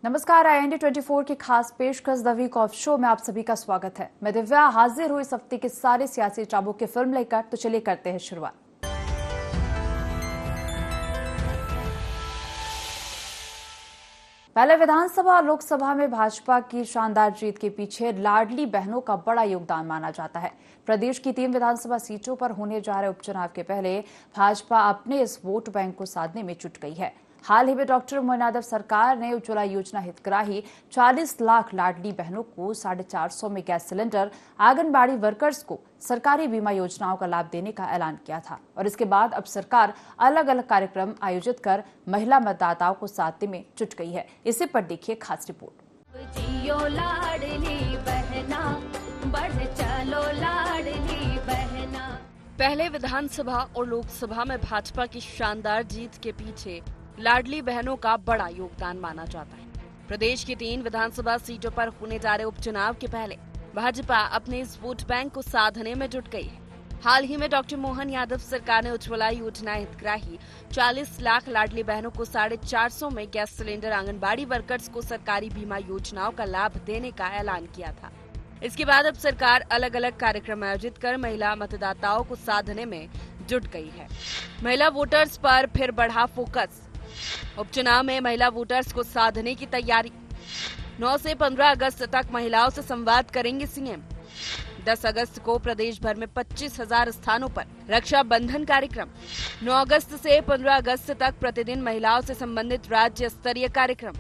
नमस्कार, IND 24 की खास पेशकश द वीक ऑफ शो में आप सभी का स्वागत है। मैं दिव्या हाजिर हूँ इस हफ्ते के सारे सियासी चाबुक की फिल्म लेकर। तो चलिए करते हैं शुरुआत। पहले विधानसभा और लोकसभा में भाजपा की शानदार जीत के पीछे लाडली बहनों का बड़ा योगदान माना जाता है। प्रदेश की 3 विधानसभा सीटों पर होने जा रहे उपचुनाव के पहले भाजपा अपने इस वोट बैंक को साधने में जुट गई है। हाल ही में डॉक्टर मोहन यादव सरकार ने उज्ज्वला योजना हितग्राही 40 लाख लाडली बहनों को 450 में गैस सिलेंडर, आंगनबाड़ी वर्कर्स को सरकारी बीमा योजनाओं का लाभ देने का ऐलान किया था और इसके बाद अब सरकार अलग अलग कार्यक्रम आयोजित कर महिला मतदाताओं को साधने में जुट गई है। इसी पर देखिए खास रिपोर्ट। जियो लाडली बहना, बढ़ चलो लाडली बहना। पहले विधानसभा और लोकसभा में भाजपा की शानदार जीत के पीछे लाडली बहनों का बड़ा योगदान माना जाता है। प्रदेश की 3 विधानसभा सीटों पर होने जा रहे उपचुनाव के पहले भाजपा अपने इस वोट बैंक को साधने में जुट गई है। हाल ही में डॉक्टर मोहन यादव सरकार ने उज्ज्वला योजना हितग्राही 40 लाख लाडली बहनों को 450 में गैस सिलेंडर, आंगनबाड़ी वर्कर्स को सरकारी बीमा योजनाओं का लाभ देने का ऐलान किया था। इसके बाद अब सरकार अलग अलग कार्यक्रम आयोजित कर महिला मतदाताओं को साधने में जुट गई है। महिला वोटर्स पर फिर बढ़ा फोकस। उपचुनाव में महिला वोटर्स को साधने की तैयारी। 9 से 15 अगस्त तक महिलाओं से संवाद करेंगे सीएम। 10 अगस्त को प्रदेश भर में 25,000 स्थानों पर रक्षाबंधन कार्यक्रम। 9 अगस्त से 15 अगस्त तक प्रतिदिन महिलाओं से संबंधित राज्य स्तरीय कार्यक्रम।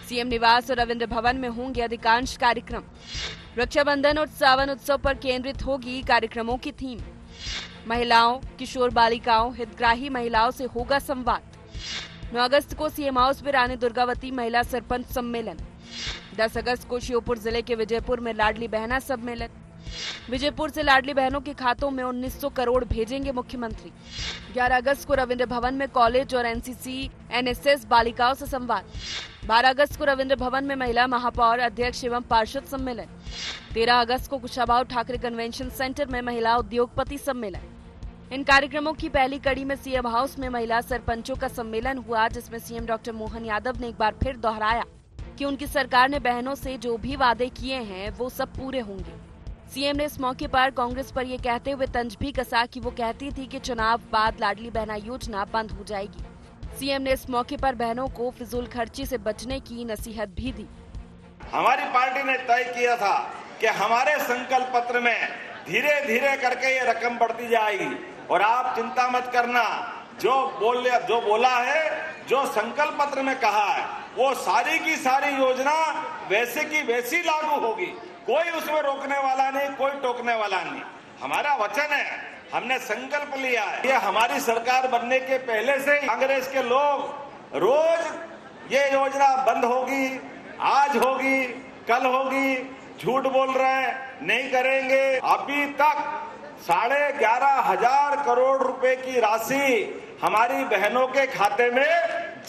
सीएम निवास और रविंद्र भवन में होंगे अधिकांश कार्यक्रम। रक्षाबंधन और सावन उत्सव पर केंद्रित होगी कार्यक्रमों की थीम। महिलाओं, किशोर बालिकाओं, हितग्राही महिलाओं से होगा संवाद। 9 अगस्त को सीएम हाउस में रानी दुर्गावती महिला सरपंच सम्मेलन। 10 अगस्त को श्योपुर जिले के विजयपुर में लाडली बहना सम्मेलन। विजयपुर से लाडली बहनों के खातों में 1900 करोड़ भेजेंगे मुख्यमंत्री। 11 अगस्त को रविंद्र भवन में कॉलेज और एनसीसी एनएसएस बालिकाओं से संवाद। 12 अगस्त को रविंद्र भवन में महिला महापौर, अध्यक्ष एवं पार्षद सम्मेलन। 13 अगस्त को कुशाभाऊ ठाकरे कन्वेंशन सेंटर में महिला उद्योगपति सम्मेलन। इन कार्यक्रमों की पहली कड़ी में सीएम हाउस में महिला सरपंचों का सम्मेलन हुआ, जिसमें सीएम डॉक्टर मोहन यादव ने एक बार फिर दोहराया कि उनकी सरकार ने बहनों से जो भी वादे किए हैं वो सब पूरे होंगे। सीएम ने इस मौके पर कांग्रेस पर ये कहते हुए तंज भी कसा कि वो कहती थी कि चुनाव बाद लाडली बहना योजना बंद हो जाएगी। सीएम ने इस मौके पर बहनों को फिजूल खर्ची से बचने की नसीहत भी दी। हमारी पार्टी ने तय किया था कि हमारे संकल्प पत्र में धीरे धीरे करके ये रकम बढ़ती जाएगी और आप चिंता मत करना, जो बोला है, जो संकल्प पत्र में कहा है, वो सारी की सारी योजना वैसे की वैसी लागू होगी। कोई उसमें रोकने वाला नहीं, कोई टोकने वाला नहीं। हमारा वचन है, हमने संकल्प लिया है। ये हमारी सरकार बनने के पहले से कांग्रेस के लोग रोज ये योजना बंद होगी, आज होगी, कल होगी, झूठ बोल रहे हैं, नहीं करेंगे। अभी तक 11,500 करोड़ रुपए की राशि हमारी बहनों के खाते में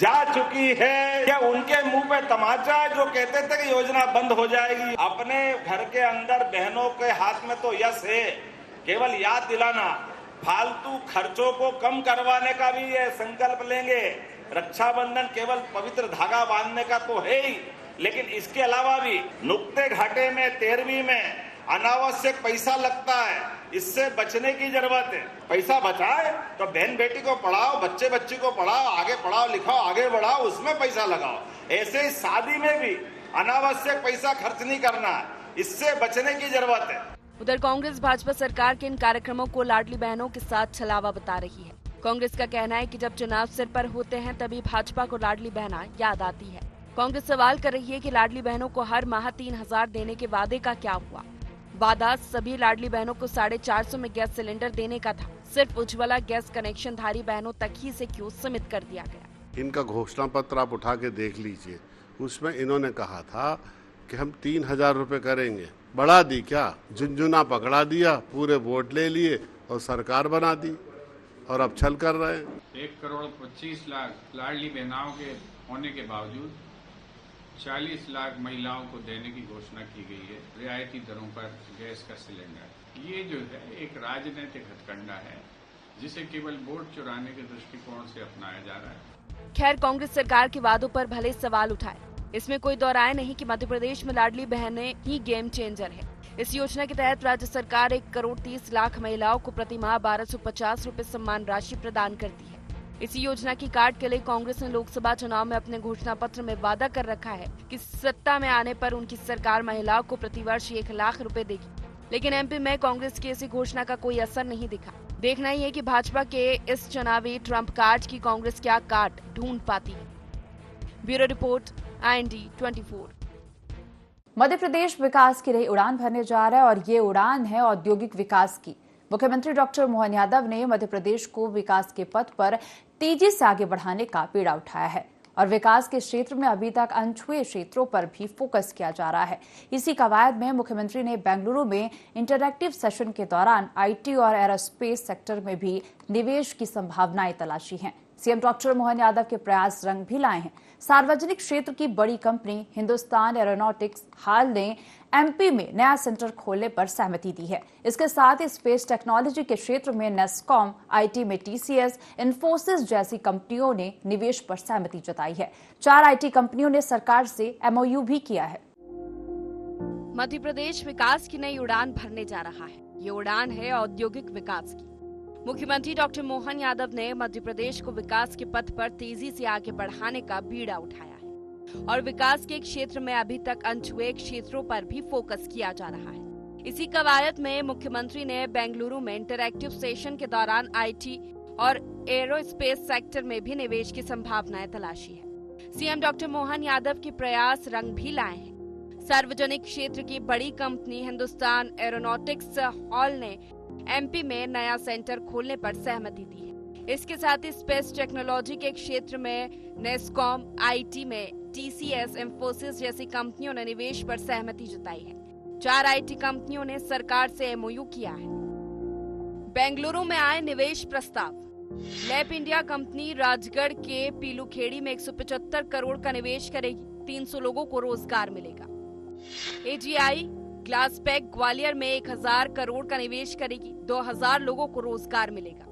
जा चुकी है। ये उनके मुंह पे तमाचा है जो कहते थे कि योजना बंद हो जाएगी। अपने घर के अंदर बहनों के हाथ में तो यश है, केवल याद दिलाना। फालतू खर्चों को कम करवाने का भी ये संकल्प लेंगे। रक्षाबंधन केवल पवित्र धागा बांधने का तो है ही, लेकिन इसके अलावा भी नुक्ते घाटे में 13वीं में अनावश्यक पैसा लगता है, इससे बचने की जरूरत है। पैसा बचाए तो बहन बेटी को पढ़ाओ, बच्चे बच्ची को पढ़ाओ, आगे पढ़ाओ लिखाओ, आगे बढ़ाओ, उसमें पैसा लगाओ। ऐसे ही शादी में भी अनावश्यक पैसा खर्च नहीं करना है, इससे बचने की जरूरत है। उधर कांग्रेस भाजपा सरकार के इन कार्यक्रमों को लाडली बहनों के साथ छलावा बता रही है। कांग्रेस का कहना है कि जब चुनाव सिर पर होते हैं तभी भाजपा को लाडली बहना याद आती है। कांग्रेस सवाल कर रही है कि लाडली बहनों को हर माह 3,000 देने के वादे का क्या हुआ। वादा सभी लाडली बहनों को 450 में गैस सिलेंडर देने का था, सिर्फ उज्ज्वला गैस कनेक्शन धारी बहनों तक ही से क्यों सीमित कर दिया गया। इनका घोषणा पत्र आप उठा के देख लीजिए, उसमें इन्होंने कहा था कि हम 3,000 रुपए करेंगे। बढ़ा दी क्या? झुनझुना पकड़ा दिया, पूरे वोट ले लिए और सरकार बना दी और अब छल कर रहे हैं। 1,25,00,000 लाडली बहनाओं के होने के बावजूद 40 लाख महिलाओं को देने की घोषणा की गई है, रियायती दरों पर गैस का सिलेंडर। ये जो है एक राजनीतिक हथकंडा है, जिसे केवल वोट चुराने के दृष्टिकोण से अपनाया जा रहा है। खैर, कांग्रेस सरकार के वादों पर भले सवाल उठाए, इसमें कोई दो राय नहीं कि मध्य प्रदेश में लाडली बहनें ही गेम चेंजर है। इस योजना के तहत राज्य सरकार 1,30,00,000 महिलाओं को प्रति माह 1,250 रुपए सम्मान राशि प्रदान करती है। इसी योजना की काट के लिए कांग्रेस ने लोकसभा चुनाव में अपने घोषणा पत्र में वादा कर रखा है कि सत्ता में आने पर उनकी सरकार महिलाओं को प्रतिवर्ष 1,00,000 रुपए देगी। लेकिन एमपी में कांग्रेस की ऐसी घोषणा का कोई असर नहीं दिखा। देखना ही है कि भाजपा के इस चुनावी ट्रम्प कार्ड की कांग्रेस क्या काट ढूंढ पाती है। Bureau report, IND 24। Madhya Pradesh विकास की नई उड़ान भरने जा रहा है और ये उड़ान है औद्योगिक विकास की। मुख्यमंत्री डॉक्टर मोहन यादव ने मध्य प्रदेश को विकास के पथ पर तेजी से आगे बढ़ाने का बीड़ा उठाया है और विकास के क्षेत्र में अभी तक अनछुए क्षेत्रों पर भी फोकस किया जा रहा है। इसी कवायद में मुख्यमंत्री ने बेंगलुरु में इंटरैक्टिव सेशन के दौरान IT और एरोस्पेस सेक्टर में भी निवेश की संभावनाएं तलाशी हैं। सीएम डॉक्टर मोहन यादव के प्रयास रंग भी लाए हैं। सार्वजनिक क्षेत्र की बड़ी कंपनी हिंदुस्तान एरोनॉटिक्स हाल ने MP में नया सेंटर खोलने पर सहमति दी है। इसके साथ ही स्पेस टेक्नोलॉजी के क्षेत्र में नेस्कॉम, IT में TCS, इन्फोसिस जैसी कंपनियों ने निवेश पर सहमति जताई है। 4 IT कंपनियों ने सरकार से MOU भी किया है। मध्य प्रदेश विकास की नई उड़ान भरने जा रहा है। ये उड़ान है औद्योगिक विकास की। मुख्यमंत्री डॉक्टर मोहन यादव ने मध्य प्रदेश को विकास के पथ पर तेजी से आगे बढ़ाने का बीड़ा उठाया है और विकास के क्षेत्र में अभी तक अनछुए क्षेत्रों पर भी फोकस किया जा रहा है। इसी कवायद में मुख्यमंत्री ने बेंगलुरु में इंटरैक्टिव सेशन के दौरान IT और एरोस्पेस सेक्टर में भी निवेश की संभावनाएं तलाशी है। सीएम डॉक्टर मोहन यादव के प्रयास रंग भी लाए हैं। सार्वजनिक क्षेत्र की बड़ी कंपनी हिंदुस्तान एरोनॉटिक्स हॉल ने MP में नया सेंटर खोलने पर सहमति दी है। इसके साथ ही स्पेस टेक्नोलॉजी के क्षेत्र में नेस्कॉम, IT में TCS, इन्फोसिस जैसी कंपनियों ने निवेश पर सहमति जताई है। 4 IT कंपनियों ने सरकार से MOU किया है। बेंगलुरु में आए निवेश प्रस्ताव। लैब इंडिया कंपनी राजगढ़ के पीलूखेड़ी में 175 करोड़ का निवेश करेगी। 300 लोगों को रोजगार मिलेगा। AGI ग्लास पैक ग्वालियर में 1,000 करोड़ का निवेश करेगी। 2,000 लोगों को रोजगार मिलेगा।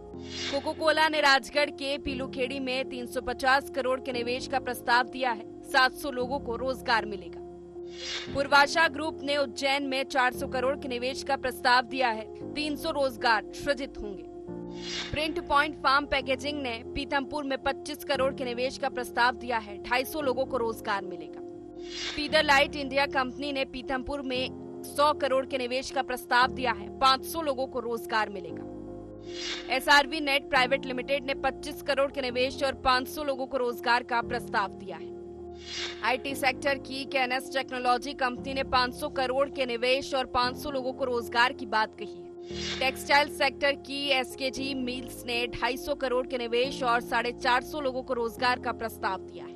कोको कोला ने राजगढ़ के पीलूखेड़ी में 350 करोड़ के निवेश का प्रस्ताव दिया है। 700 लोगों को रोजगार मिलेगा। पूर्वाशा ग्रुप ने उज्जैन में 400 करोड़ के निवेश का प्रस्ताव दिया है। 300 रोजगार सृजित होंगे। प्रिंट पॉइंट फार्म पैकेजिंग ने पीथमपुर में 25 करोड़ के निवेश का प्रस्ताव दिया है। 250 लोगों को रोजगार मिलेगा। फीडर लाइट इंडिया कंपनी ने पीथमपुर में 100 करोड़ के निवेश का प्रस्ताव दिया है। 500 लोगों को रोजगार मिलेगा। SRV नेट प्राइवेट लिमिटेड ने 25 करोड़ के निवेश और 500 लोगों को रोजगार का प्रस्ताव दिया है। IT सेक्टर की KNS टेक्नोलॉजी कंपनी ने 500 करोड़ के निवेश और 500 लोगों को रोजगार की बात कही है। टेक्सटाइल सेक्टर की SKG मिल्स ने 250 करोड़ के निवेश और 450 लोगों को रोजगार का प्रस्ताव दिया है।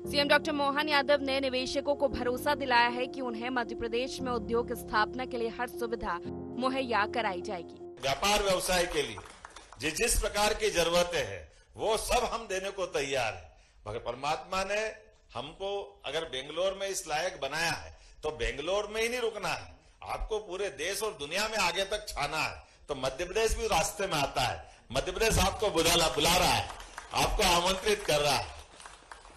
सीएम डॉक्टर मोहन यादव ने निवेशकों को भरोसा दिलाया है कि उन्हें मध्य प्रदेश में उद्योग स्थापना के लिए हर सुविधा मुहैया कराई जाएगी। व्यापार व्यवसाय के लिए जिस प्रकार की जरूरतें हैं वो सब हम देने को तैयार है। मगर परमात्मा ने हमको अगर बेंगलोर में इस लायक बनाया है तो बेंगलोर में ही नहीं रुकना है, आपको पूरे देश और दुनिया में आगे तक छाना है। तो मध्य प्रदेश भी रास्ते में आता है। मध्य प्रदेश आपको बुला रहा है, आपको आमंत्रित कर रहा है।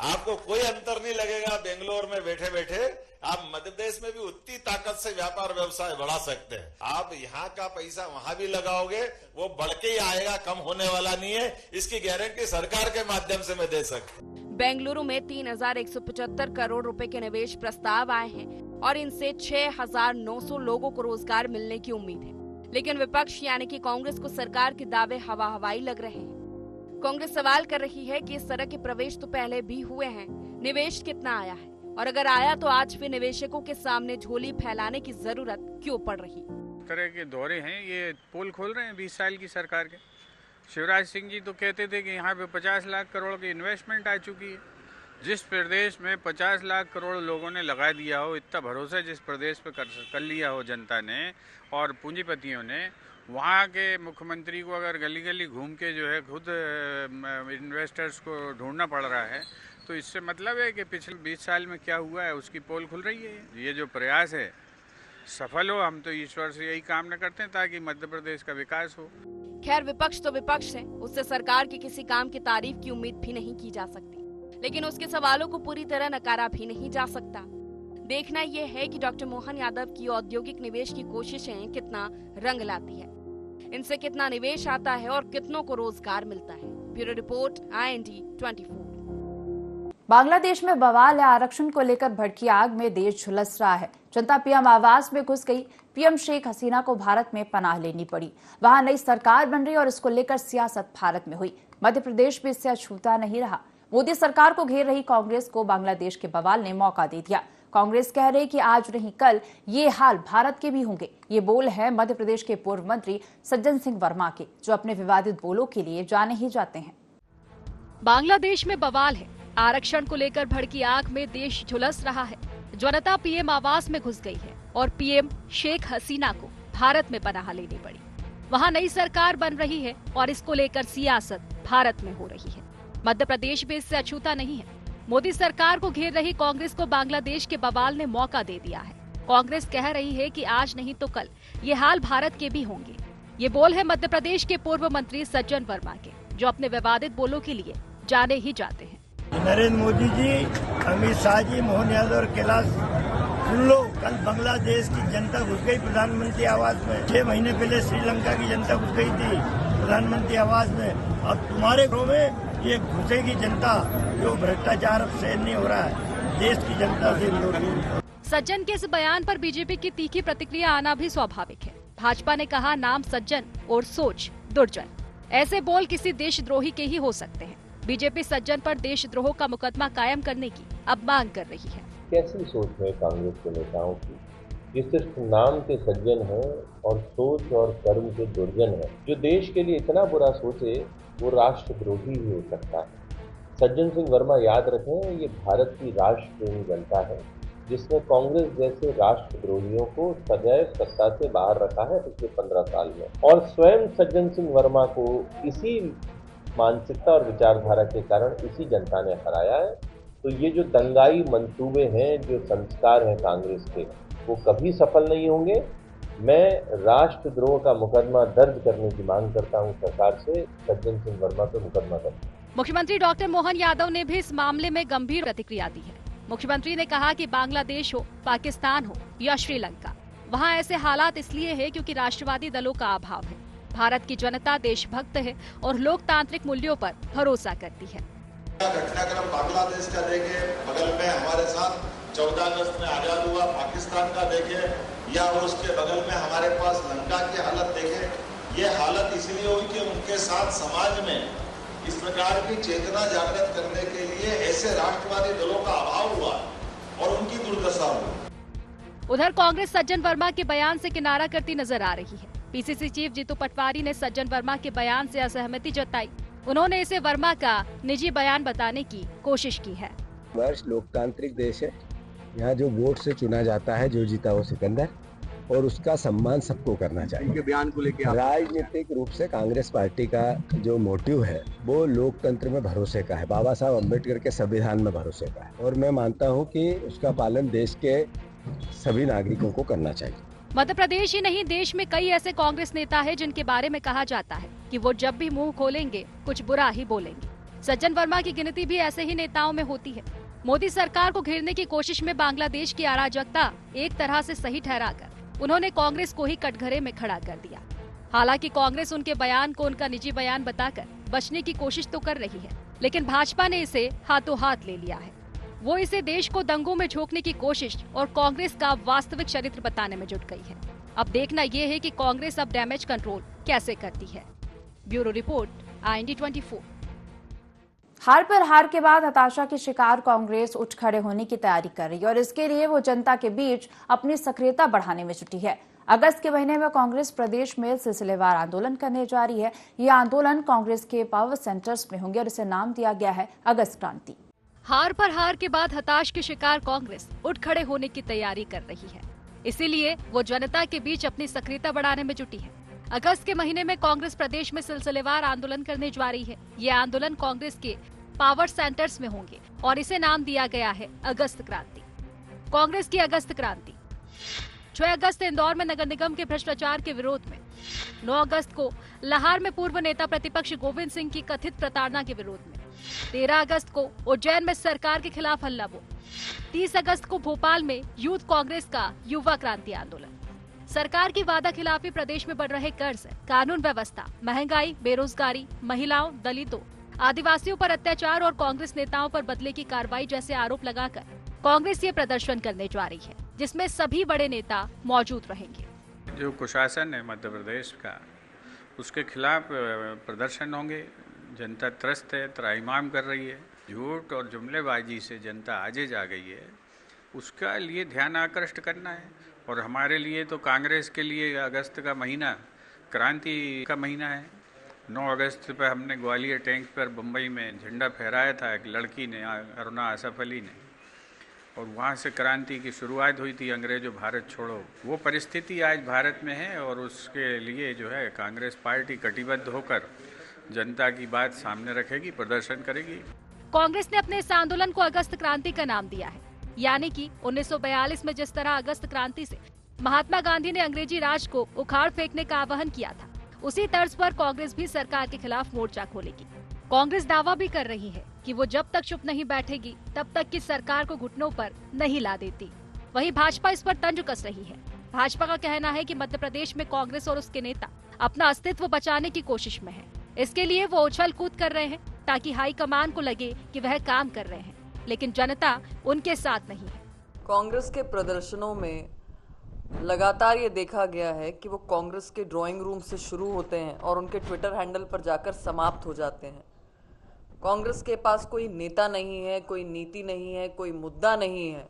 आपको कोई अंतर नहीं लगेगा। बेंगलोर में बैठे बैठे आप मध्य प्रदेश में भी उतनी ताकत से व्यापार व्यवसाय बढ़ा सकते हैं। आप यहाँ का पैसा वहां भी लगाओगे, वो बढ़ के ही आएगा, कम होने वाला नहीं है। इसकी गारंटी सरकार के माध्यम से मैं दे सकता हूँ। बेंगलुरु में 3,175 करोड़ रुपए के निवेश प्रस्ताव आए हैं और इनसे 6,900 लोगों को रोजगार मिलने की उम्मीद है। लेकिन विपक्ष यानी कि कांग्रेस को सरकार के दावे हवा हवाई लग रहे हैं। कांग्रेस सवाल कर रही है कि इस तरह के प्रवेश तो पहले भी हुए हैं, निवेश कितना आया है और अगर आया तो आज फिर निवेशकों के सामने झोली फैलाने की जरूरत क्यों पड़ रही? इस तरह के दौरे हैं, ये पोल खोल रहे हैं 20 साल की सरकार के। शिवराज सिंह जी तो कहते थे कि यहाँ पे 50 लाख करोड़ की इन्वेस्टमेंट आ चुकी है। जिस प्रदेश में 50 लाख करोड़ लोगों ने लगा दिया हो, इतना भरोसा जिस प्रदेश पे कर लिया हो जनता ने और पूंजीपतियों ने, वहाँ के मुख्यमंत्री को अगर गली गली घूम के जो है खुद इन्वेस्टर्स को ढूंढना पड़ रहा है, तो इससे मतलब है कि पिछले 20 साल में क्या हुआ है उसकी पोल खुल रही है। ये जो प्रयास है सफल हो, हम तो ईश्वर से यही कामना करते हैं ताकि मध्य प्रदेश का विकास हो। खैर विपक्ष तो विपक्ष है, उससे सरकार के किसी काम की तारीफ की उम्मीद भी नहीं की जा सकती। लेकिन उसके सवालों को पूरी तरह नकारा भी नहीं जा सकता। देखना यह है कि डॉक्टर मोहन यादव की औद्योगिक निवेश की कोशिशें कितना रंग लाती है, इनसे कितना निवेश आता है और कितनों को रोजगार मिलता है। Bureau report, IND 24। बांग्लादेश में बवाल या आरक्षण को लेकर भड़की आग में देश झुलस रहा है। जनता पीएम आवास में घुस गई। पीएम शेख हसीना को भारत में पनाह लेनी पड़ी। वहां नई सरकार बन रही और इसको लेकर सियासत भारत में हुई। मध्य प्रदेश भी इससे अछूता नहीं रहा। मोदी सरकार को घेर रही कांग्रेस को बांग्लादेश के बवाल ने मौका दे दिया। कांग्रेस कह रही कि आज नहीं कल ये हाल भारत के भी होंगे। ये बोल है मध्य प्रदेश के पूर्व मंत्री सज्जन सिंह वर्मा के, जो अपने विवादित बोलों के लिए जाने ही जाते हैं। बांग्लादेश में बवाल है। आरक्षण को लेकर भड़की आग में देश झुलस रहा है। जनता पीएम आवास में घुस गई है और पीएम शेख हसीना को भारत में पनाह लेनी पड़ी। वहां नई सरकार बन रही है और इसको लेकर सियासत भारत में हो रही है। मध्य प्रदेश भी इससे अछूता नहीं है। मोदी सरकार को घेर रही कांग्रेस को बांग्लादेश के बवाल ने मौका दे दिया है। कांग्रेस कह रही है कि आज नहीं तो कल ये हाल भारत के भी होंगे। ये बोल है मध्य प्रदेश के पूर्व मंत्री सज्जन वर्मा के, जो अपने विवादित बोलों के लिए जाने ही जाते हैं। नरेंद्र मोदी जी, अमित शाह जी, मोहन यादव और कैलाश सुन लो, कल बांग्लादेश की जनता घुस गई प्रधानमंत्री आवास में। 6 महीने पहले श्रीलंका की जनता घुस गई थी प्रधानमंत्री आवास में। अब तुम्हारे घरों में ये घुसेगी जनता, जो भ्रष्टाचार अब सहन नहीं हो रहा है। देश की जनता से विरोधी। सज्जन के इस बयान पर बीजेपी की तीखी प्रतिक्रिया आना भी स्वाभाविक है। भाजपा ने कहा, नाम सज्जन और सोच दुर्जन। ऐसे बोल किसी देशद्रोही के ही हो सकते हैं। बीजेपी सज्जन पर देशद्रोह का मुकदमा कायम करने की अब मांग कर रही है। कैसी सोच है कांग्रेस के नेताओं की, ये सिर्फ नाम के सज्जन हैं और सोच और कर्म के दुर्जन हैं। जो देश के लिए इतना बुरा सोचे वो राष्ट्रद्रोही ही हो सकता है। सज्जन सिंह वर्मा याद रखें, ये भारत की राष्ट्र प्रेमी जनता है, जिसने कांग्रेस जैसे राष्ट्रद्रोहियों को सदैव सत्ता से बाहर रखा है पिछले 15 साल में। और स्वयं सज्जन सिंह वर्मा को इसी मानसिकता और विचारधारा के कारण इसी जनता ने हराया है। तो ये जो दंगाई मंसूबे हैं, जो संस्कार हैं कांग्रेस के, वो कभी सफल नहीं होंगे। मैं राष्ट्रद्रोह का मुकदमा दर्ज करने की मांग करता हूं सरकार से। सज्जन सिंह वर्मा पर मुकदमा दर्ज। मुख्यमंत्री डॉक्टर मोहन यादव ने भी इस मामले में गंभीर प्रतिक्रिया दी है। मुख्यमंत्री ने कहा कि बांग्लादेश हो, पाकिस्तान हो या श्रीलंका, वहाँ ऐसे हालात इसलिए है क्योंकि राष्ट्रवादी दलों का अभाव है। भारत की जनता देशभक्त है और लोकतांत्रिक मूल्यों पर भरोसा करती है। घटनाक्रम बांग्लादेश का देखे, बगल में हमारे साथ 14 अगस्त में आजाद हुआ पाकिस्तान का देखे, या उसके बगल में हमारे पास लंका की हालत देखे। ये हालत इसलिए हुई कि उनके साथ समाज में इस प्रकार की चेतना जागृत करने के लिए ऐसे राष्ट्रवादी दलों का अभाव हुआ और उनकी दुर्दशा हुई। उधर कांग्रेस सज्जन वर्मा के बयान से किनारा करती नजर आ रही है। पीसीसी चीफ जीतू पटवारी ने सज्जन वर्मा के बयान से असहमति जताई। उन्होंने इसे वर्मा का निजी बयान बताने की कोशिश की है। वर्ष लोकतांत्रिक देश है, यहाँ जो वोट से चुना जाता है, जो जीता वो सिकंदर, और उसका सम्मान सबको करना चाहिए। उनके बयान को लेकर राजनीतिक रूप से कांग्रेस पार्टी का जो मोटिव है वो लोकतंत्र में भरोसे का है, बाबा साहब अम्बेडकर के संविधान में भरोसे का है, और मैं मानता हूँ कि उसका पालन देश के सभी नागरिकों को करना चाहिए। मध्य प्रदेश ही नहीं, देश में कई ऐसे कांग्रेस नेता हैं जिनके बारे में कहा जाता है कि वो जब भी मुंह खोलेंगे कुछ बुरा ही बोलेंगे। सज्जन वर्मा की गिनती भी ऐसे ही नेताओं में होती है। मोदी सरकार को घेरने की कोशिश में बांग्लादेश की अराजकता एक तरह से सही ठहराकर उन्होंने कांग्रेस को ही कटघरे में खड़ा कर दिया। हालांकि कांग्रेस उनके बयान को उनका निजी बयान बताकर बचने की कोशिश तो कर रही है, लेकिन भाजपा ने इसे हाथों हाथ ले लिया है। वो इसे देश को दंगों में झोंकने की कोशिश और कांग्रेस का वास्तविक चरित्र बताने में जुट गई है। अब देखना ये है कि कांग्रेस अब डैमेज कंट्रोल कैसे करती है। Bureau report, IND 24। हार पर हार के बाद हताशा की शिकार कांग्रेस उठ खड़े होने की तैयारी कर रही है और इसके लिए वो जनता के बीच अपनी सक्रियता बढ़ाने में जुटी है। अगस्त के महीने में कांग्रेस प्रदेश में सिलसिलेवार आंदोलन करने जा रही है। ये आंदोलन कांग्रेस के पावर सेंटर्स में होंगे और इसे नाम दिया गया है अगस्त क्रांति। हार पर हार के बाद हताश की शिकार कांग्रेस उठ खड़े होने की तैयारी कर रही है। इसीलिए वो जनता के बीच अपनी सक्रियता बढ़ाने में जुटी है। अगस्त के महीने में कांग्रेस प्रदेश में सिलसिलेवार आंदोलन करने जा रही है। ये आंदोलन कांग्रेस के पावर सेंटर्स में होंगे और इसे नाम दिया गया है अगस्त क्रांति। कांग्रेस की अगस्त क्रांति 6 अगस्त इंदौर में नगर निगम के भ्रष्टाचार के विरोध में, 9 अगस्त को लाहौर में पूर्व नेता प्रतिपक्ष गोविंद सिंह की कथित प्रताड़ना के विरोध में, 13 अगस्त को उज्जैन में सरकार के खिलाफ हल्ला बोल। 30 अगस्त को भोपाल में यूथ कांग्रेस का युवा क्रांति आंदोलन। सरकार की वादा खिलाफी, प्रदेश में बढ़ रहे कर्ज, कानून व्यवस्था, महंगाई, बेरोजगारी, महिलाओं, दलितों, आदिवासियों पर अत्याचार और कांग्रेस नेताओं पर बदले की कार्रवाई जैसे आरोप लगाकर कांग्रेस ये प्रदर्शन करने जा रही है, जिसमें सभी बड़े नेता मौजूद रहेंगे। जो कुशासन है मध्य प्रदेश का, उसके खिलाफ प्रदर्शन होंगे। जनता त्रस्त है, त्राहिमाम कर रही है। झूठ और जुमलेबाजी से जनता आजिज आ गई है। उसका लिए ध्यान आकृष्ट करना है। और हमारे लिए तो कांग्रेस के लिए अगस्त का महीना क्रांति का महीना है। 9 अगस्त पर हमने ग्वालियर टैंक पर बम्बई में झंडा फहराया था एक लड़की ने, अरुणा असफ अली ने, और वहाँ से क्रांति की शुरुआत हुई थी, अंग्रेजों भारत छोड़ो। वो परिस्थिति आज भारत में है और उसके लिए जो है कांग्रेस पार्टी कटिबद्ध होकर जनता की बात सामने रखेगी, प्रदर्शन करेगी। कांग्रेस ने अपने इस आंदोलन को अगस्त क्रांति का नाम दिया है, यानी कि 1942 में जिस तरह अगस्त क्रांति से महात्मा गांधी ने अंग्रेजी राज को उखाड़ फेंकने का आह्वान किया था, उसी तर्ज पर कांग्रेस भी सरकार के खिलाफ मोर्चा खोलेगी। कांग्रेस दावा भी कर रही है कि वो जब तक चुप नहीं बैठेगी तब तक की सरकार को घुटनों पर नहीं ला देती। वहीं भाजपा इस पर तंज कस रही है। भाजपा का कहना है कि मध्य प्रदेश में कांग्रेस और उसके नेता अपना अस्तित्व बचाने की कोशिश में है। इसके लिए वो उछल कूद कर रहे हैं ताकि हाईकमान को लगे कि वह काम कर रहे हैं, लेकिन जनता उनके साथ नहीं है। कांग्रेस के प्रदर्शनों में लगातार ये देखा गया है कि वो कांग्रेस के ड्राइंग रूम से शुरू होते हैं और उनके ट्विटर हैंडल पर जाकर समाप्त हो जाते हैं। कांग्रेस के पास कोई नेता नहीं है, कोई नीति नहीं है, कोई मुद्दा नहीं है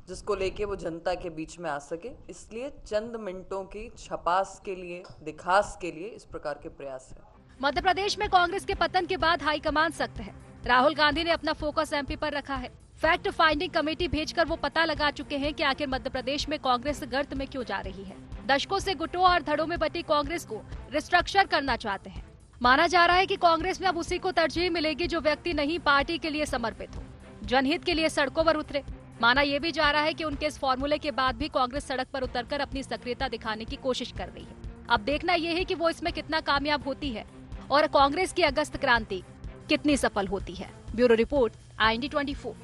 जिसको लेके वो जनता के बीच में आ सके। इसलिए चंद मिनटों की छपास के लिए, दिखास के लिए इस प्रकार के प्रयास है। मध्य प्रदेश में कांग्रेस के पतन के बाद हाईकमान सख्त है। राहुल गांधी ने अपना फोकस एमपी पर रखा है। फैक्ट फाइंडिंग कमेटी भेजकर वो पता लगा चुके हैं कि आखिर मध्य प्रदेश में कांग्रेस गर्त में क्यों जा रही है। दशकों से गुटों और धड़ों में बटी कांग्रेस को रिस्ट्रक्चर करना चाहते हैं। माना जा रहा है कि कांग्रेस में अब उसी को तरजीह मिलेगी जो व्यक्ति नहीं पार्टी के लिए समर्पित हो, जनहित के लिए सड़कों पर उतरे। माना यह भी जा रहा है कि उनके इस फॉर्मूले के बाद भी कांग्रेस सड़क पर उतरकर अपनी सक्रियता दिखाने की कोशिश कर रही है। अब देखना यह है कि वो इसमें कितना कामयाब होती है और कांग्रेस की अगस्त क्रांति कितनी सफल होती है। Bureau report, IND 24।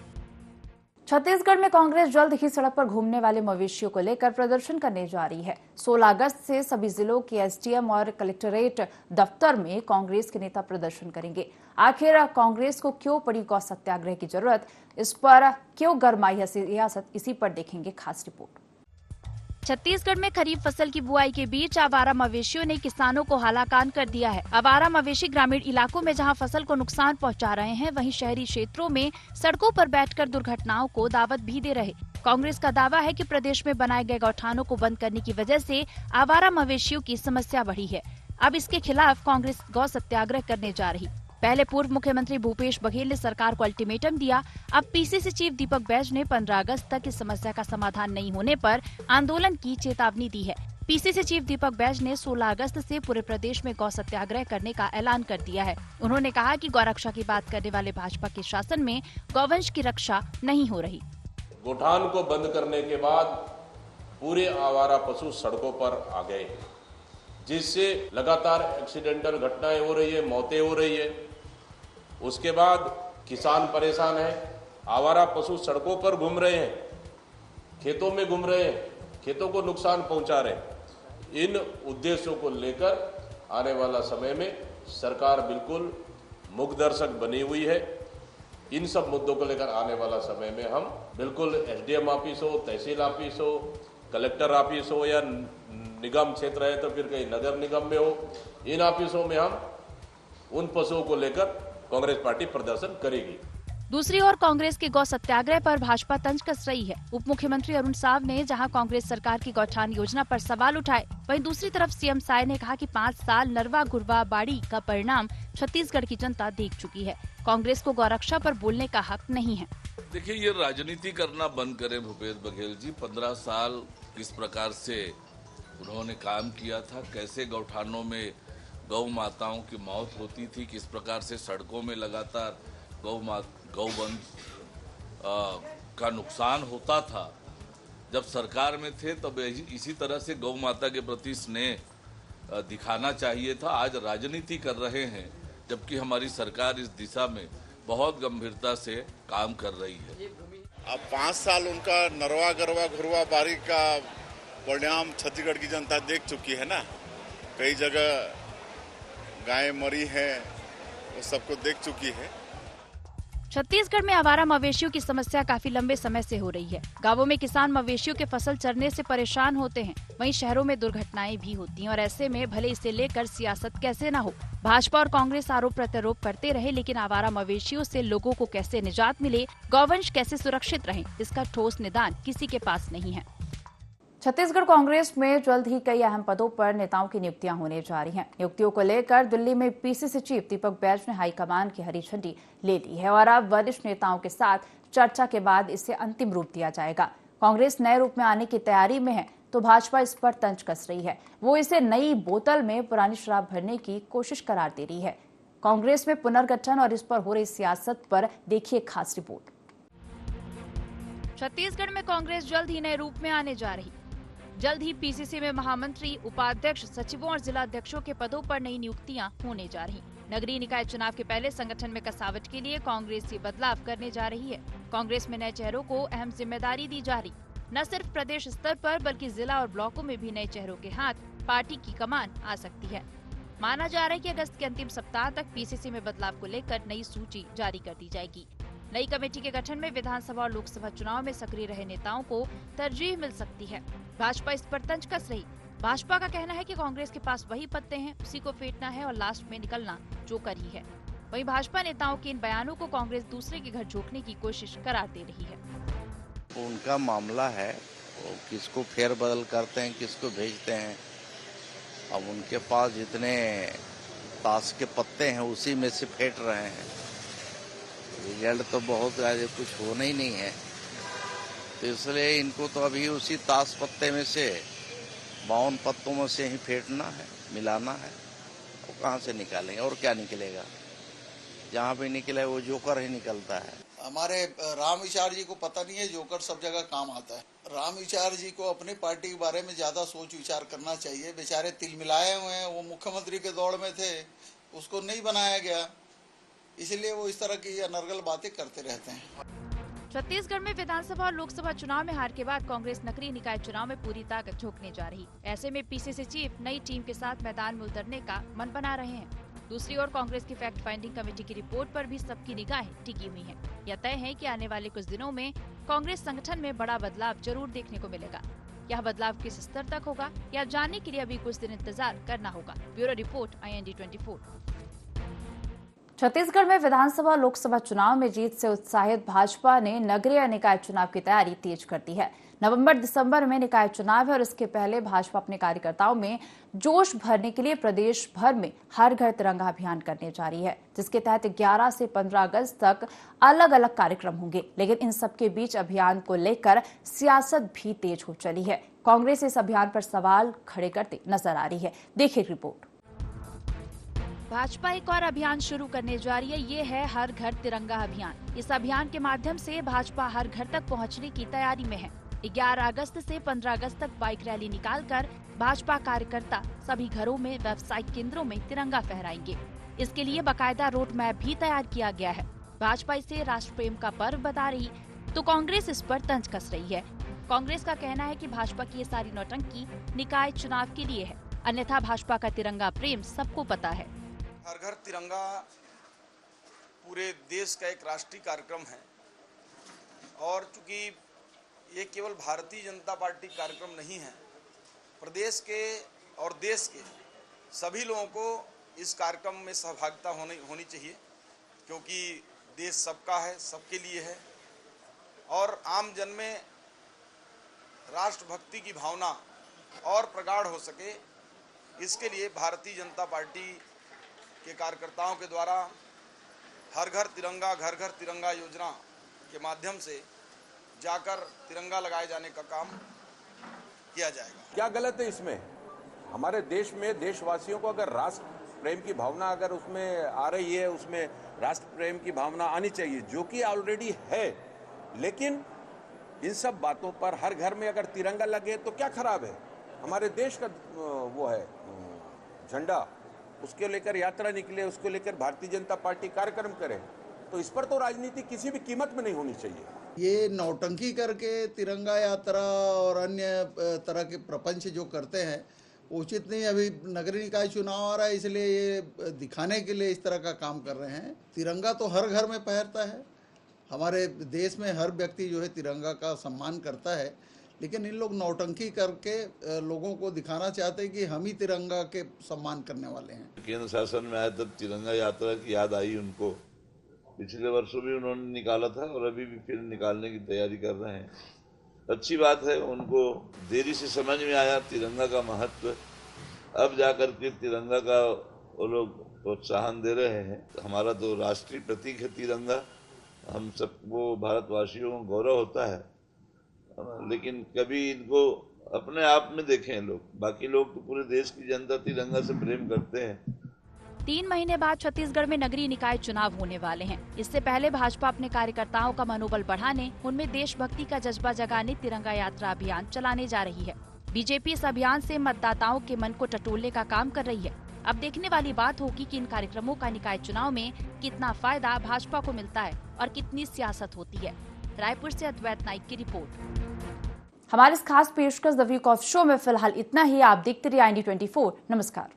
छत्तीसगढ़ में कांग्रेस जल्द ही सड़क पर घूमने वाले मवेशियों को लेकर प्रदर्शन करने जा रही है। 16 अगस्त से सभी जिलों के SDM और कलेक्टरेट दफ्तर में कांग्रेस के नेता प्रदर्शन करेंगे। आखिर कांग्रेस को क्यों पड़ी गौ सत्याग्रह की जरूरत, इस पर क्यों गरमाई है सियासत, इसी पर देखेंगे खास रिपोर्ट। छत्तीसगढ़ में खरीफ फसल की बुआई के बीच आवारा मवेशियों ने किसानों को हलाकान कर दिया है। आवारा मवेशी ग्रामीण इलाकों में जहां फसल को नुकसान पहुंचा रहे हैं, वहीं शहरी क्षेत्रों में सड़कों पर बैठकर दुर्घटनाओं को दावत भी दे रहे। कांग्रेस का दावा है कि प्रदेश में बनाए गए गौठानों को बंद करने की वजह से आवारा मवेशियों की समस्या बढ़ी है। अब इसके खिलाफ कांग्रेस गौ सत्याग्रह करने जा रही। पहले पूर्व मुख्यमंत्री भूपेश बघेल ने सरकार को अल्टीमेटम दिया। अब PCC चीफ दीपक बैज ने 15 अगस्त तक इस समस्या का समाधान नहीं होने पर आंदोलन की चेतावनी दी है। PCC चीफ दीपक बैज ने 16 अगस्त से पूरे प्रदेश में गौ सत्याग्रह करने का ऐलान कर दिया है। उन्होंने कहा कि गौरक्षा की बात करने वाले भाजपा के शासन में गौवंश की रक्षा नहीं हो रही। गौठान को बंद करने के बाद पूरे आवारा पशु सड़कों पर आ गए, जिससे लगातार एक्सीडेंटल घटनाएं हो रही है, मौतें हो रही है। उसके बाद किसान परेशान है, आवारा पशु सड़कों पर घूम रहे हैं, खेतों में घूम रहे हैं, खेतों को नुकसान पहुंचा रहे हैं। इन उद्देश्यों को लेकर आने वाला समय में सरकार बिल्कुल मुखदर्शक बनी हुई है। इन सब मुद्दों को लेकर आने वाला समय में हम बिल्कुल SDM ऑफिस हो, तहसील ऑफिस हो, कलेक्टर ऑफिस हो या निगम क्षेत्र है तो फिर कहीं नगर निगम में हो, इन ऑफिसों में हम उन पशुओं को लेकर कांग्रेस पार्टी प्रदर्शन करेगी। दूसरी ओर कांग्रेस के गौ सत्याग्रह पर भाजपा तंज कस रही है। उप मुख्यमंत्री अरुण साव ने जहां कांग्रेस सरकार की गौठान योजना पर सवाल उठाए, वहीं दूसरी तरफ CM साय ने कहा कि 5 साल नरवा गुरवा बाड़ी का परिणाम छत्तीसगढ़ की जनता देख चुकी है। कांग्रेस को गौरक्षा पर बोलने का हक नहीं है। देखिए, ये राजनीति करना बंद करें भूपेश बघेल जी। 15 साल किस प्रकार से उन्होंने काम किया था, कैसे गौठानों में गौ माताओं की मौत होती थी, किस प्रकार से सड़कों में लगातार गौवंश का नुकसान होता था। जब सरकार में थे तब इसी तरह से गौ माता के प्रति स्नेह दिखाना चाहिए था। आज राजनीति कर रहे हैं, जबकि हमारी सरकार इस दिशा में बहुत गंभीरता से काम कर रही है। अब 5 साल उनका नरवा गरवा घुरवा बारी का परिणाम छत्तीसगढ़ की जनता देख चुकी है ना। कई जगह गायें मरी हैं, वो सबको देख चुकी है। छत्तीसगढ़ में आवारा मवेशियों की समस्या काफी लंबे समय से हो रही है। गांवों में किसान मवेशियों के फसल चरने से परेशान होते हैं, वहीं शहरों में दुर्घटनाएं भी होती हैं और ऐसे में भले इसे लेकर सियासत कैसे न हो, भाजपा और कांग्रेस आरोप प्रत्यारोप करते रहे, लेकिन आवारा मवेशियों से लोगों को कैसे निजात मिले, गौवंश कैसे सुरक्षित रहे, इसका ठोस निदान किसी के पास नहीं है। छत्तीसगढ़ कांग्रेस में जल्द ही कई अहम पदों पर नेताओं की नियुक्तियां होने जा रही हैं। नियुक्तियों को लेकर दिल्ली में पीसीसी चीफ दीपक बैज ने हाईकमान की हरी झंडी ले ली है और अब वरिष्ठ नेताओं के साथ चर्चा के बाद इसे अंतिम रूप दिया जाएगा। कांग्रेस नए रूप में आने की तैयारी में है तो भाजपा इस पर तंज कस रही है। वो इसे नई बोतल में पुरानी शराब भरने की कोशिश करार दे रही है। कांग्रेस में पुनर्गठन और इस पर हो रही सियासत पर देखिए खास रिपोर्ट। छत्तीसगढ़ में कांग्रेस जल्द ही नए रूप में आने जा रही। जल्द ही पीसीसी में महामंत्री, उपाध्यक्ष, सचिवों और जिला अध्यक्षों के पदों पर नई नियुक्तियां होने जा रही। नगरीय निकाय चुनाव के पहले संगठन में कसावट के लिए कांग्रेस ये बदलाव करने जा रही है। कांग्रेस में नए चेहरों को अहम जिम्मेदारी दी जा रही। न सिर्फ प्रदेश स्तर पर बल्कि जिला और ब्लॉकों में भी नए चेहरों के हाथ पार्टी की कमान आ सकती है। माना जा रहा है कि अगस्त के अंतिम सप्ताह तक पीसीसी में बदलाव को लेकर नई सूची जारी कर दी जाएगी। नई कमेटी के गठन में विधानसभा और लोकसभा चुनाव में सक्रिय रहे नेताओं को तरजीह मिल सकती है। भाजपा इस पर तंज कस रही। भाजपा का कहना है कि कांग्रेस के पास वही पत्ते हैं, उसी को फेंटना है और लास्ट में निकलना जोकर ही है। वहीं भाजपा नेताओं के इन बयानों को कांग्रेस दूसरे के घर झोंकने की कोशिश करार दे रही है। उनका मामला है, वो किसको फेरबदल करते हैं, किसको भेजते हैं। अब उनके पास जितने ताश के पत्ते हैं उसी में से फेंट रहे हैं। रिजल्ट तो बहुत आज कुछ होना ही नहीं है, तो इसलिए इनको तो अभी उसी ताश पत्ते में से 52 पत्तों में से ही फेंटना है, मिलाना है। वो कहाँ से निकालेंगे और क्या निकलेगा? जहाँ पे निकले वो जोकर ही निकलता है। हमारे राम विचार जी को पता नहीं है जोकर सब जगह काम आता है। राम विचार जी को अपनी पार्टी के बारे में ज्यादा सोच विचार करना चाहिए। बेचारे तिल मिलाए हुए हैं, वो मुख्यमंत्री के दौड़ में थे, उसको नहीं बनाया गया, इसलिए वो इस तरह की अनर्गल बातें करते रहते हैं। छत्तीसगढ़ में विधानसभा और लोकसभा चुनाव में हार के बाद कांग्रेस नगरीय निकाय चुनाव में पूरी ताकत झोंकने जा रही। ऐसे में पीसीसी चीफ नई टीम के साथ मैदान में उतरने का मन बना रहे हैं। दूसरी ओर कांग्रेस की फैक्ट फाइंडिंग कमेटी की रिपोर्ट पर भी सबकी निगाहें टिकी हुई हैं। यह तय है कि आने वाले कुछ दिनों में कांग्रेस संगठन में बड़ा बदलाव जरूर देखने को मिलेगा। यह बदलाव किस स्तर तक होगा, यह जानने के लिए अभी कुछ दिन इंतजार करना होगा। Bureau report, IND24। छत्तीसगढ़ में विधानसभा लोकसभा चुनाव में जीत से उत्साहित भाजपा ने नगरीय निकाय चुनाव की तैयारी तेज कर दी है। नवंबर-दिसंबर में निकाय चुनाव है और इसके पहले भाजपा अपने कार्यकर्ताओं में जोश भरने के लिए प्रदेश भर में हर घर तिरंगा अभियान करने जा रही है, जिसके तहत 11 से 15 अगस्त तक अलग अलग कार्यक्रम होंगे। लेकिन इन सबके बीच अभियान को लेकर सियासत भी तेज हो चली है। कांग्रेस इस अभियान पर सवाल खड़े करते नजर आ रही है। देखिए रिपोर्ट। भाजपा एक और अभियान शुरू करने जा रही है, ये है हर घर तिरंगा अभियान। इस अभियान के माध्यम से भाजपा हर घर तक पहुंचने की तैयारी में है। 11 अगस्त से 15 अगस्त तक बाइक रैली निकालकर भाजपा कार्यकर्ता सभी घरों में, व्यावसायिक केंद्रों में तिरंगा फहराएंगे। इसके लिए बाकायदा रोड मैप भी तैयार किया गया है। भाजपा इसे राष्ट्र प्रेम का पर्व बता रही तो कांग्रेस इस पर तंज कस रही है। कांग्रेस का कहना है कि भाजपा की ये सारी नौटंकी निकाय चुनाव के लिए है, अन्यथा भाजपा का तिरंगा प्रेम सबको पता है। हर घर तिरंगा पूरे देश का एक राष्ट्रीय कार्यक्रम है और चूंकि ये केवल भारतीय जनता पार्टी कार्यक्रम नहीं है, प्रदेश के और देश के सभी लोगों को इस कार्यक्रम में सहभागिता होनी चाहिए, क्योंकि देश सबका है, सबके लिए है और आम जन में राष्ट्रभक्ति की भावना और प्रगाढ़ हो सके, इसके लिए भारतीय जनता पार्टी के कार्यकर्ताओं के द्वारा हर घर तिरंगा, घर घर तिरंगा योजना के माध्यम से जाकर तिरंगा लगाए जाने का काम किया जाएगा। क्या गलत है इसमें? हमारे देश में देशवासियों को अगर राष्ट्र प्रेम की भावना अगर उसमें आ रही है, उसमें राष्ट्र प्रेम की भावना आनी चाहिए, जो कि ऑलरेडी है। लेकिन इन सब बातों पर हर घर में अगर तिरंगा लगे तो क्या खराब है? हमारे देश का वो है झंडा, उसके लेकर यात्रा निकले, उसको लेकर भारतीय जनता पार्टी कार्यक्रम करे, तो इस पर तो राजनीति किसी भी कीमत में नहीं होनी चाहिए। ये नौटंकी करके तिरंगा यात्रा और अन्य तरह के प्रपंच जो करते हैं उचित नहीं। अभी नगरीय निकाय चुनाव आ रहा है, इसलिए ये दिखाने के लिए इस तरह का काम कर रहे हैं। तिरंगा तो हर घर में पहनता है, हमारे देश में हर व्यक्ति जो है तिरंगा का सम्मान करता है, लेकिन इन लोग नौटंकी करके लोगों को दिखाना चाहते हैं कि हम ही तिरंगा के सम्मान करने वाले हैं। केंद्र शासन में आया तब तिरंगा यात्रा की याद आई उनको। पिछले वर्षों भी उन्होंने निकाला था और अभी भी फिर निकालने की तैयारी कर रहे हैं। अच्छी बात है, उनको देरी से समझ में आया तिरंगा का महत्व। अब जाकर के तिरंगा का वो लोग प्रोत्साहन दे रहे हैं। हमारा तो राष्ट्रीय प्रतीक है तिरंगा, हम सबको भारतवासियों को गौरव होता है, लेकिन कभी इनको अपने आप में देखें लोग। बाकी लोग तो पूरे देश की जनता तिरंगा से प्रेम करते हैं। 3 महीने बाद छत्तीसगढ़ में नगरीय निकाय चुनाव होने वाले हैं। इससे पहले भाजपा अपने कार्यकर्ताओं का मनोबल बढ़ाने, उनमें देशभक्ति का जज्बा जगाने तिरंगा यात्रा अभियान चलाने जा रही है। बीजेपी इस अभियान से मतदाताओं के मन को टटोलने का काम कर रही है। अब देखने वाली बात होगी कि इन कार्यक्रमों का निकाय चुनाव में कितना फायदा भाजपा को मिलता है और कितनी सियासत होती है। रायपुर से अद्वैत नाइक की रिपोर्ट। हमारे इस खास पेशकश द वीक ऑफ शो में फिलहाल इतना ही। आप देखते रहिए IND24। नमस्कार।